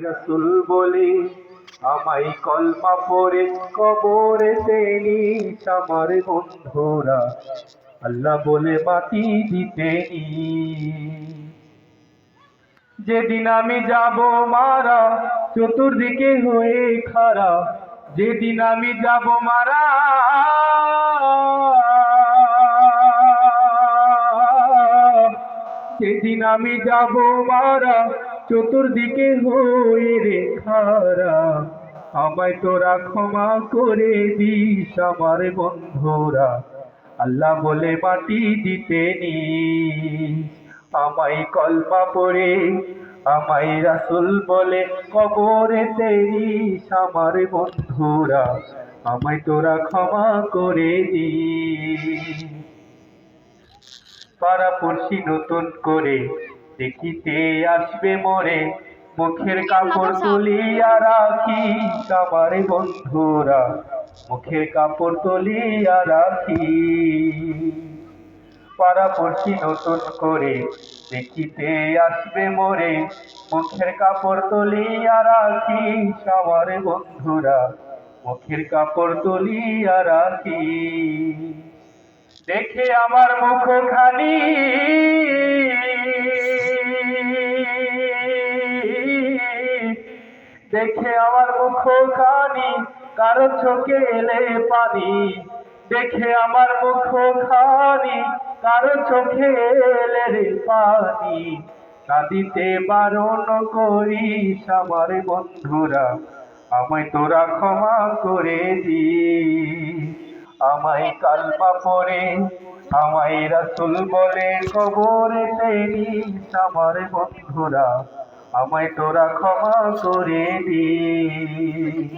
রাসূল বলে আমায় কলমা পড়ে কবরেতে নিস আমার বন্ধুরা, আল্লাহ বলে মাটি দিতে যেদিন আমি যাব মারা চতুর্দিকে হয়ে খাড়া, যেদিন আমি যাব মারা যেদিন আমি যাব মারা চতুর্দিকে হয়ে রে খাড়া, আমায় তোরা ক্ষমা করে দিস আমার বন্ধুরা, আল্লাহ বলে মাটি দিতে আমায় কলমা পড়ে আমায় রাসূল বলে কবরেতে নিস আমার বন্ধুরা, আমায় তোরা ক্ষমা করে দিস। পাড়াপড়শি নতুন করে দেখিতে আসবে মোরে, মুখের কাপড় তুলিয়া রাখিস আমার বন্ধুরা, মুখের কাপড় তুলিয়া রাখি। পাড়াপড়শি নতুন করে দেখিতে আসবে মোরে, মুখের কাপড় তুলিয়া রাখিস আমার বন্ধুরা, মুখের কাপড় তুলিয়া রাখি। দেখে আমার মুখখানি দেখে আমার মুখখানি কারো চোখে এলে পানি, দেখে আমার মুখখানি কারো চোখে এলে রে পানি, কাঁদিতে বারণ করিস আমার বন্ধুরা, আমায় তোরা ক্ষমা করে দিস। আমায় কালমা পড়ে আমায় রাসূল বলে কবরেতে নিস আমার বন্ধুরা, আমায় তোরা ক্ষমা করে দিস।